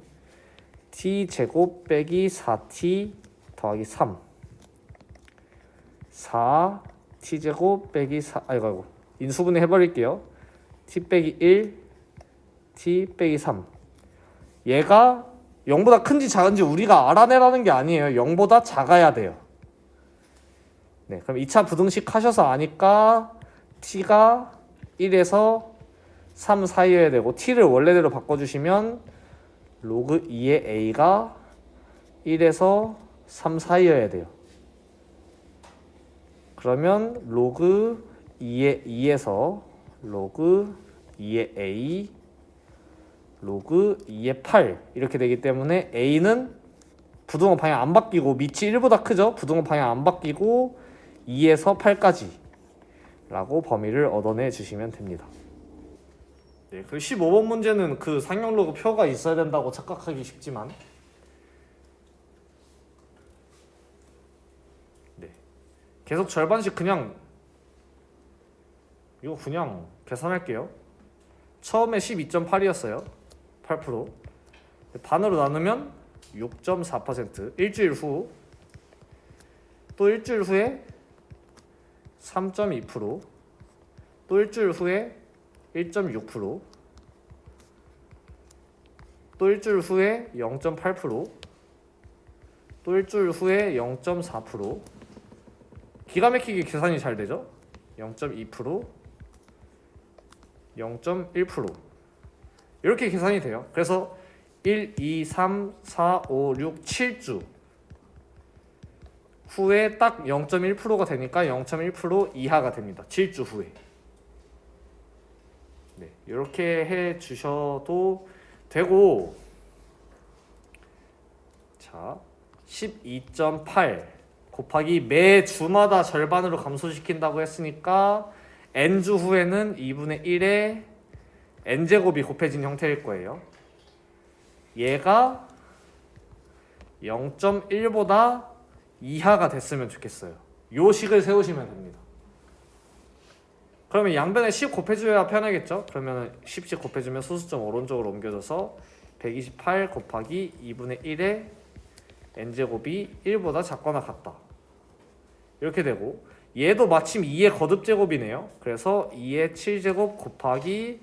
t 제곱 빼기 4t 더하기 3 4 t 제곱 빼기 4 아이고 인수분해 해버릴게요. t 빼기 1 t 빼기 3 얘가 0보다 큰지 작은지 우리가 알아내라는 게 아니에요. 0보다 작아야 돼요. 네, 그럼 2차 부등식 하셔서 아니까 t가 1에서 3 사이여야 되고 t를 원래대로 바꿔주시면 로그 2의 a가 1에서 3 사이여야 돼요. 그러면 로그 2의 2에서 로그 2의 a 로그 2의 8 이렇게 되기 때문에 a는 부등호 방향 안 바뀌고 밑이 1보다 크죠? 부등호 방향 안 바뀌고 2에서 8까지 라고 범위를 얻어내 주시면 됩니다. 네, 그 15번 문제는 그 상용 로그 표가 있어야 된다고 착각하기 쉽지만 네, 계속 절반씩 그냥 이거 그냥 계산할게요. 처음에 12.8이었어요. 8%. 반으로 나누면 6.4%. 일주일 후. 또 일주일 후에 3.2%. 또 일주일 후에 1.6%. 또 일주일 후에 0.8%. 또 일주일 후에 0.4%. 기가 막히게 계산이 잘 되죠? 0.2%. 0.1%. 이렇게 계산이 돼요. 그래서 1, 2, 3, 4, 5, 6, 7주 후에 딱 0.1%가 되니까 0.1% 이하가 됩니다. 7주 후에. 네, 이렇게 해 주셔도 되고, 자, 12.8 곱하기 매 주마다 절반으로 감소시킨다고 했으니까 n주 후에는 2분의 1에 n제곱이 곱해진 형태일 거예요. 얘가 0.1보다 이하가 됐으면 좋겠어요. 요 식을 세우시면 됩니다. 그러면 양변에 10 곱해줘야 편하겠죠? 그러면 10씩 곱해주면 소수점 오른쪽으로 옮겨져서 128 곱하기 2분의 1에 n제곱이 1보다 작거나 같다. 이렇게 되고, 얘도 마침 2의 거듭제곱이네요. 그래서 2의 7제곱 곱하기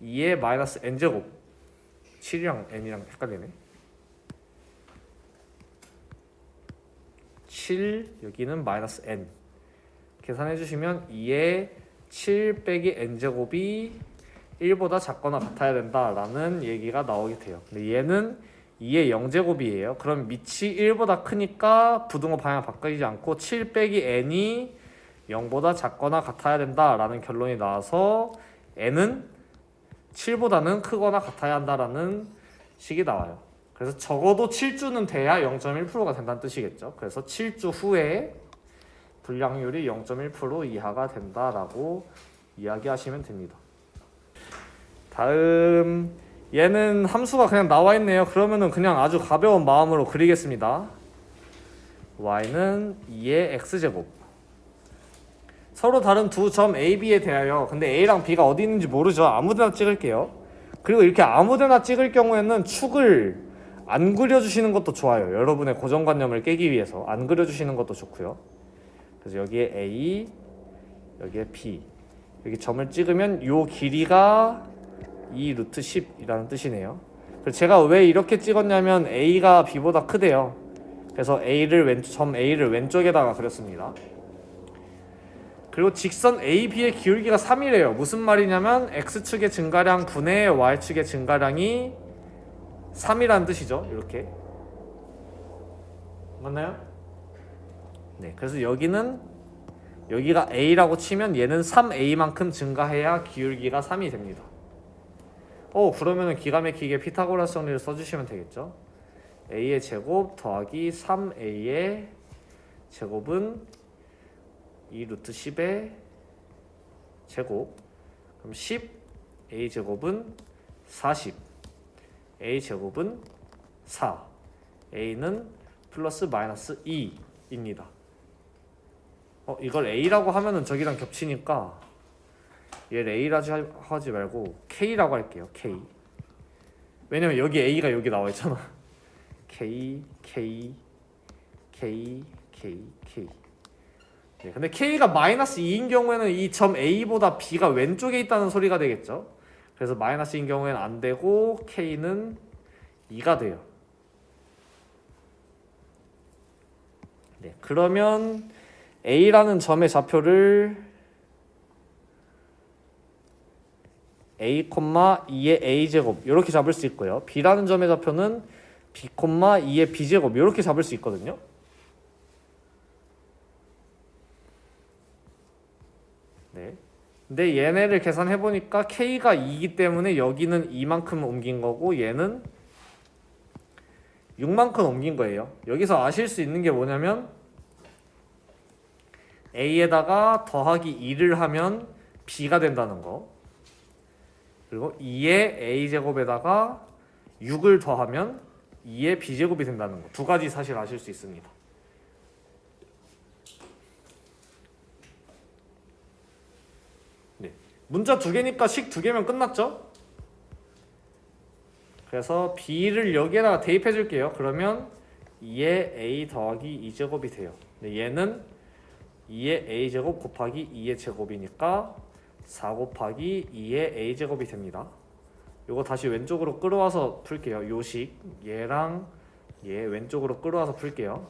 2의 마이너스 n제곱. 7이랑 n이랑 헷갈리네. 7, 여기는 마이너스 n. 계산해 주시면 2의 7 빼기 n제곱이 1보다 작거나 같아야 된다라는 얘기가 나오게 돼요. 근데 얘는 2의 0제곱이에요. 그럼 밑이 1보다 크니까 부등호 방향 바뀌지 않고 7 빼기 n이 0보다 작거나 같아야 된다라는 결론이 나와서 n은 7보다는 크거나 같아야 한다라는 식이 나와요. 그래서 적어도 7주는 돼야 0.1%가 된다는 뜻이겠죠. 그래서 7주 후에 불량률이 0.1% 이하가 된다라고 이야기하시면 됩니다. 다음, 얘는 함수가 그냥 나와 있네요. 그러면은 그냥 아주 가벼운 마음으로 그리겠습니다. y는 2의 x제곱. 서로 다른 두 점 A, B에 대하여, 근데 A랑 B가 어디 있는지 모르죠. 아무데나 찍을게요. 그리고 이렇게 아무데나 찍을 경우에는 축을 안 그려주시는 것도 좋아요. 여러분의 고정관념을 깨기 위해서 안 그려주시는 것도 좋고요. 그래서 여기에 A, 여기에 B, 여기 점을 찍으면 요 길이가 2 루트 10이라는 뜻이네요. 그래서 제가 왜 이렇게 찍었냐면 A가 B보다 크대요. 그래서 점 A를 왼쪽에다가 그렸습니다. 그리고 직선 AB의 기울기가 3이래요. 무슨 말이냐면 X축의 증가량 분의 Y축의 증가량이 3이라는 뜻이죠. 이렇게. 맞나요? 네, 그래서 여기가 A라고 치면 얘는 3A만큼 증가해야 기울기가 3이 됩니다. 그러면은 기가 막히게 피타고라스 정리를 써주시면 되겠죠. A의 제곱 더하기 3A의 제곱은 2 루트 10의 제곱. 그럼 10 A 제곱은 40 A 제곱은 4 A는 플러스 마이너스 2입니다. 이걸 A라고 하면은 저기랑 겹치니까 얘를 A라고 하지 말고 K라고 할게요. K. 왜냐면 여기 A가 여기 나와 있잖아. K, K, K, K, K. 네, 근데 K가 마이너스 2인 경우에는 이 점 A보다 B가 왼쪽에 있다는 소리가 되겠죠. 그래서 마이너스인 경우에는 안 되고 K는 2가 돼요. 네, 그러면 A라는 점의 좌표를 A, 2의 A제곱 이렇게 잡을 수 있고요. B라는 점의 좌표는 B, 2의 B제곱 이렇게 잡을 수 있거든요. 네. 근데 얘네를 계산해 보니까 K가 2이기 때문에 여기는 2만큼 옮긴 거고 얘는 6만큼 옮긴 거예요. 여기서 아실 수 있는 게 뭐냐면 A에다가 더하기 2를 하면 B가 된다는 거. 그리고 2의 A제곱에다가 6을 더하면 2의 B제곱이 된다는 거. 두 가지 사실 아실 수 있습니다. 네. 문자 두 개니까 식 두 개면 끝났죠? 그래서 B를 여기에다가 대입해 줄게요. 그러면 2의 A 더하기 2제곱이 돼요. 근데 얘는 2의 A제곱 곱하기 2의 제곱이니까 4 곱하기 2의 A제곱이 됩니다. 요거 다시 왼쪽으로 끌어와서 풀게요. 요식 얘랑 얘 왼쪽으로 끌어와서 풀게요.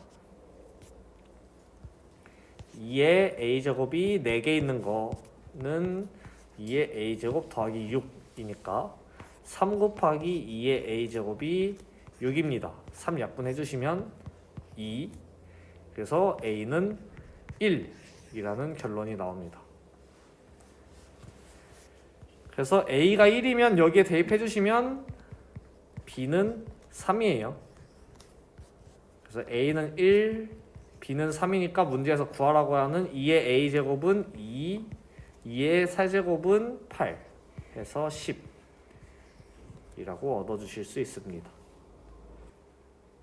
2의 A제곱이 4개 있는 거는 2의 A제곱 더하기 6이니까 3 곱하기 2의 a제곱이 6입니다. 3 약분해 주시면 2. 그래서 a는 1이라는 결론이 나옵니다. 그래서 a가 1이면 여기에 대입해 주시면 b는 3이에요. 그래서 a는 1, b는 3이니까 문제에서 구하라고 하는 2의 a제곱은 2, 2의 세제곱은 8 해서 10이라고 얻어주실 수 있습니다.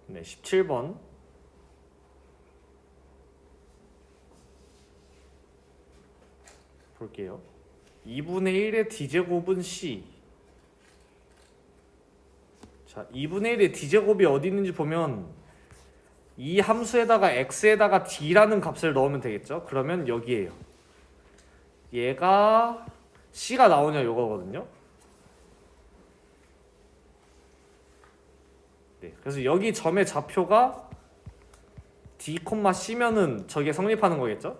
네, 17번 볼게요. 2분의 1의 d제곱은 c. 자, 2분의 1의 d제곱이 어디 있는지 보면 이 함수에다가 x에다가 d라는 값을 넣으면 되겠죠. 그러면 여기에요. 얘가 c가 나오냐 이거거든요. 네, 그래서 여기 점의 좌표가 d, c면은 저게 성립하는 거겠죠.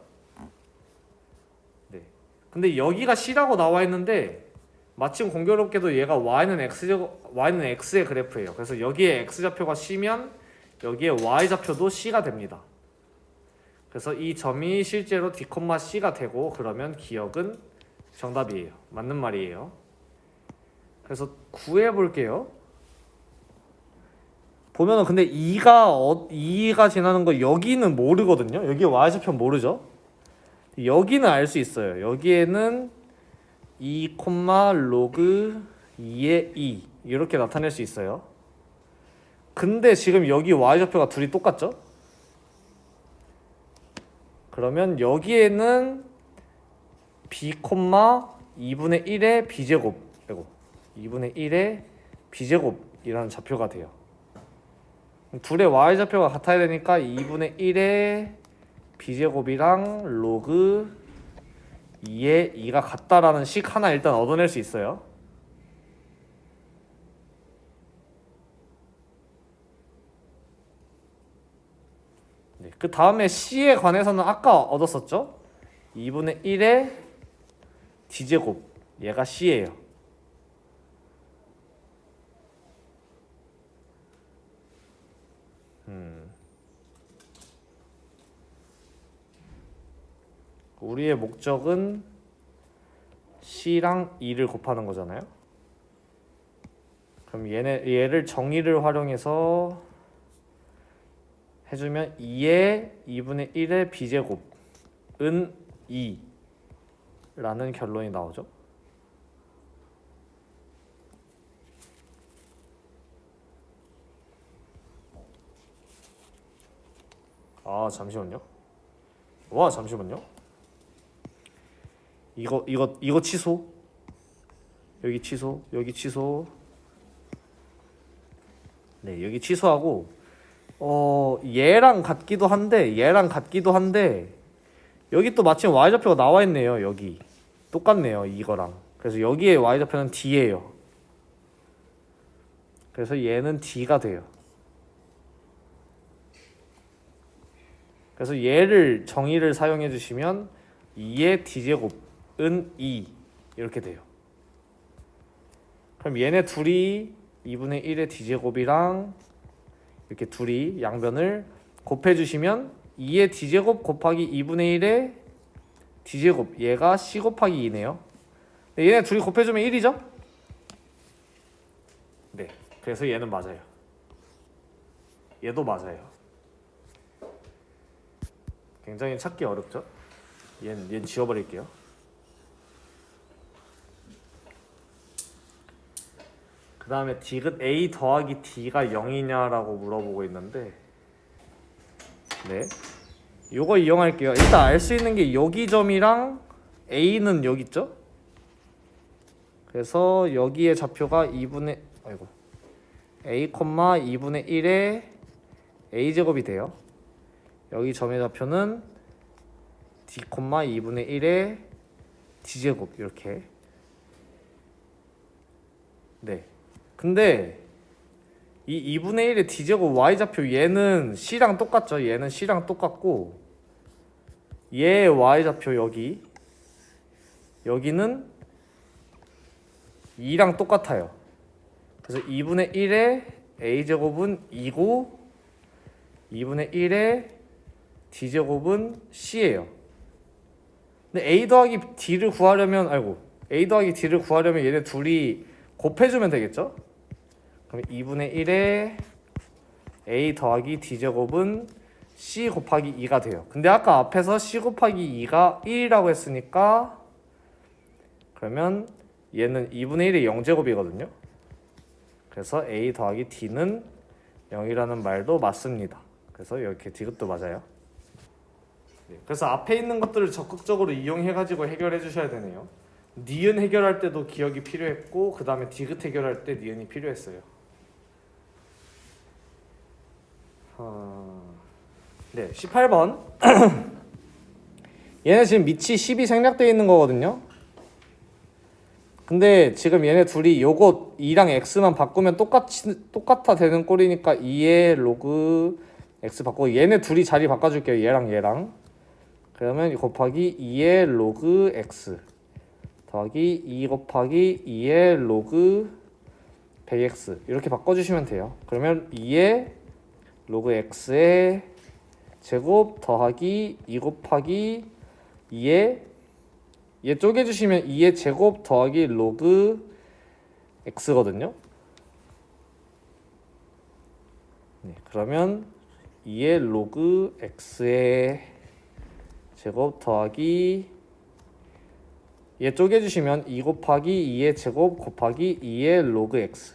네. 근데 여기가 c라고 나와 있는데 마침 공교롭게도 얘가 y는 x의 그래프예요. 그래서 여기에 x좌표가 c면 여기에 y좌표도 c가 됩니다. 그래서 이 점이 실제로 d, c가 되고 그러면 기억은 정답이에요. 맞는 말이에요. 그래서 구해 볼게요. 보면은 근데 2가 지나는 거 여기는 모르거든요. 여기 y좌표 모르죠. 여기는 알 수 있어요. 여기에는 2, 로그 2의 2 이렇게 나타낼 수 있어요. 근데 지금 여기 y좌표가 둘이 똑같죠? 그러면 여기에는 b, 2분의 1의 b제곱 2분의 1의 b제곱이라는 좌표가 돼요. 둘의 y좌표가 같아야 되니까 2분의 1의 b제곱이랑 로그 2의 2가 같다라는 식 하나 일단 얻어낼 수 있어요. 네, 그 다음에 c에 관해서는 아까 얻었었죠? 2분의 1의 d제곱 얘가 c예요. 우리의 목적은 c랑 2를 곱하는 거잖아요. 그럼 얘를 정의를 활용해서 해주면 2분의 1의 b제곱은 2라는 결론이 나오죠. 잠시만요. 잠시만요. 이거 취소. 여기 취소. 여기 취소. 네, 여기 취소하고 얘랑 같기도 한데 여기 또 마침 y좌표가 나와 있네요. 여기 똑같네요. 이거랑. 그래서 여기에 y좌표는 d예요. 그래서 얘는 d가 돼요. 그래서 얘를 정의를 사용해 주시면 2의 d제곱은 2 이렇게 돼요. 그럼 얘네 둘이 2분의 1의 d제곱이랑 이렇게 둘이 양변을 곱해 주시면 2의 d제곱 곱하기 2분의 1의 d제곱 얘가 c 곱하기 2네요. 얘네 둘이 곱해주면 1이죠? 네, 그래서 얘는 맞아요. 얘도 맞아요. 굉장히 찾기 어렵죠? 얘는 지워버릴게요. 그 다음에 디귿 a 더하기 d가 0이냐라고 물어보고 있는데 네, 요거 이용할게요. 일단 알 수 있는 게 여기 점이랑 a는 여기 있죠? 그래서 여기에 좌표가 a, 2분의 1의 a제곱이 돼요. 여기 점의 좌표는 d, 2분의 1의 d제곱 이렇게. 네. 근데 이 2분의 1의 d제곱 y좌표 얘는 c랑 똑같죠. 얘는 c랑 똑같고 얘의 y좌표 여기는 2랑 똑같아요. 그래서 2분의 1의 a제곱은 2고 2분의 1의 d제곱은 c예요. 근데 a 더하기 d를 구하려면 a 더하기 d를 구하려면 얘네 둘이 곱해주면 되겠죠? 그럼 2분의 1의 a 더하기 d제곱은 c 곱하기 2가 돼요. 근데 아까 앞에서 c 곱하기 2가 1이라고 했으니까 그러면 얘는 2분의 1의 0제곱이거든요. 그래서 a 더하기 d는 0이라는 말도 맞습니다. 그래서 이렇게 디귿도 맞아요. 그래서 앞에 있는 것들을 적극적으로 이용해가지고 해결해 주셔야 되네요. 니은 해결할 때도 기억이 필요했고 그 다음에 디귿 해결할 때 니은이 필요했어요. 네, 18번 얘네 지금 밑이 10이 생략되어 있는 거거든요. 근데 지금 얘네 둘이 요거 2랑 x만 바꾸면 똑같아 되는 꼴이니까 2의 로그 x 바꾸고 얘네 둘이 자리 바꿔줄게요. 얘랑 그러면 곱하기 2의 로그 x 더하기 2 곱하기 2의 로그 100x 이렇게 바꿔주시면 돼요. 그러면 2의 로그 x의 제곱 더하기 2 곱하기 2의 얘 쪼개주시면 2의 제곱 더하기 로그 x거든요. 네, 그러면 2의 로그 x의 제곱 더하기 얘 쪼개주시면 2 곱하기 2의 제곱 곱하기 2의 로그 x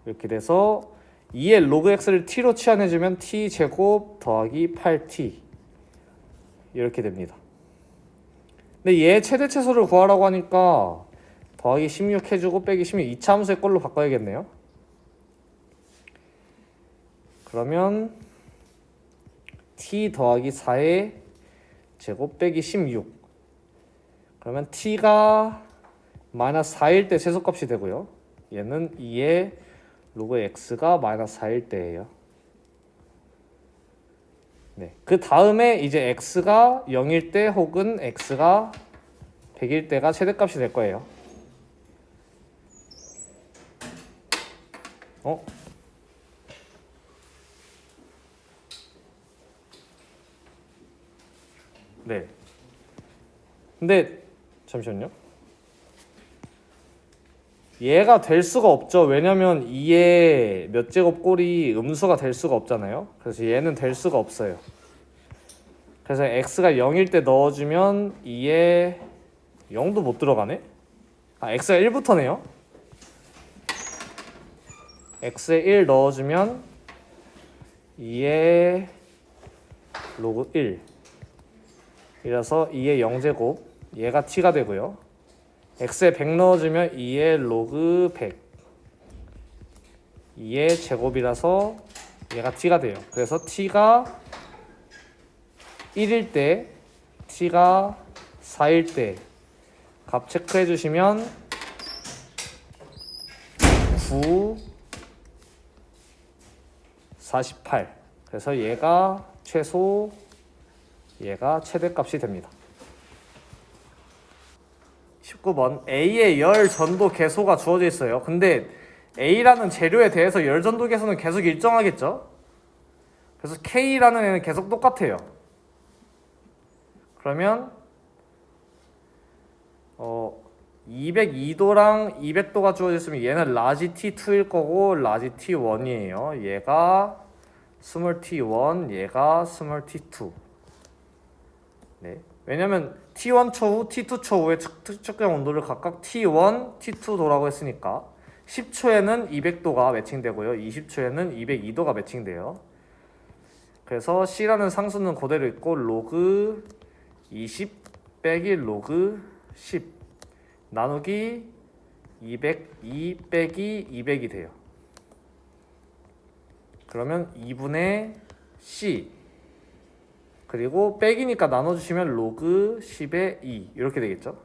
이렇게 돼서 2의 로그 x를 t로 치환해주면 t 제곱 더하기 8t 이렇게 됩니다. 근데 얘 최대 최소를 구하라고 하니까 더하기 16 해주고 빼기 16 2차 함수의 꼴로 바꿔야겠네요. 그러면 t 더하기 4의 제곱 빼기 16 그러면 t가 마이너스 4일 때 최소값이 되고요. 얘는 2의 로그 x가 마이너스 4일 때예요. 네, 그 다음에 이제 x가 0일 때 혹은 x가 100일 때가 최대값이 될 거예요. 네. 근데 잠시만요. 얘가 될 수가 없죠. 왜냐면 2의 몇 제곱 꼴이 음수가 될 수가 없잖아요. 그래서 얘는 될 수가 없어요. 그래서 x가 0일 때 넣어주면 2의 0도 못 들어가네? x가 1부터네요. x에 1 넣어주면 2의 로그 1 이라서 2의 0제곱 얘가 t가 되고요. x에 100 넣어주면 2의 로그 100 2의 제곱이라서 얘가 t가 돼요. 그래서 t가 1일 때 t가 4일 때 값 체크해 주시면 9 48 그래서 얘가 최소 얘가 최대값이 됩니다. 19번 A의 열 전도 계소가 주어져 있어요. 근데 A라는 재료에 대해서 열 전도 계소는 계속 일정하겠죠? 그래서 K라는 애는 계속 똑같아요. 그러면 202도랑 200도가 주어져 있으면 얘는 라지 T2일 거고 라지 T1이에요. 얘가 스몰 T1, 얘가 스몰 T2. 네. 왜냐면 T1 초후, T2 초후의 측정 온도를 각각 T1, T2도라고 했으니까 10초에는 200도가 매칭되고요. 20초에는 202도가 매칭돼요. 그래서 C라는 상수는 그대로 있고 로그 20 빼기 로그 10 나누기 202 빼기 200이 돼요. 그러면 2분의 C 그리고 빼기니까 나눠주시면 로그 10의 2 이렇게 되겠죠.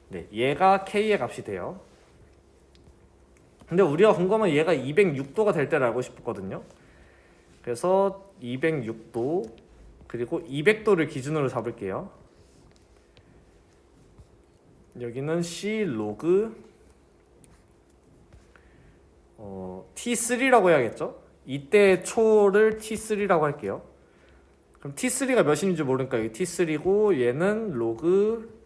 네, 얘가 K의 값이 돼요. 근데 우리가 궁금한 얘가 206도가 될 때를 알고 싶었거든요. 그래서 206도 그리고 200도를 기준으로 잡을게요. 여기는 C 로그 T3라고 해야겠죠? 이때 초를 T3라고 할게요. 그럼 T3가 몇인지 모르니까 여기 T3고 얘는 로그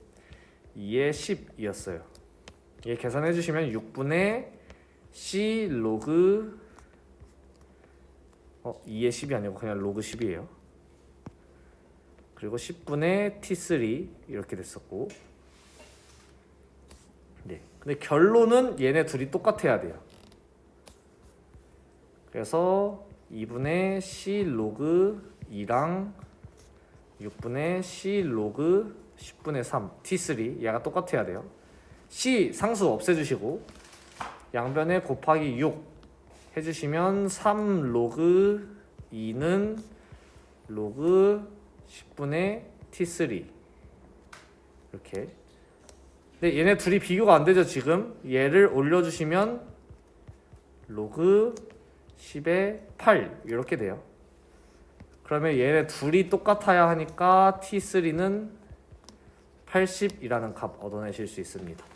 2의 10이었어요. 얘 계산해 주시면 6분의 C 로그 2의 10이 아니고 그냥 로그 10이에요. 그리고 10분의 T3 이렇게 됐었고, 네. 근데 결론은 얘네 둘이 똑같아야 돼요. 그래서 2분의 C 로그 2랑 6분의 C 로그 10분의 3 T3 얘가 똑같아야 돼요. C 상수 없애주시고 양변에 곱하기 6 해주시면 3 로그 2는 로그 10분의 T3 이렇게. 근데 얘네 둘이 비교가 안 되죠. 지금 얘를 올려주시면 로그 10의 8 이렇게 돼요. 그러면 얘네 둘이 똑같아야 하니까 T3는 80이라는 값 얻어내실 수 있습니다.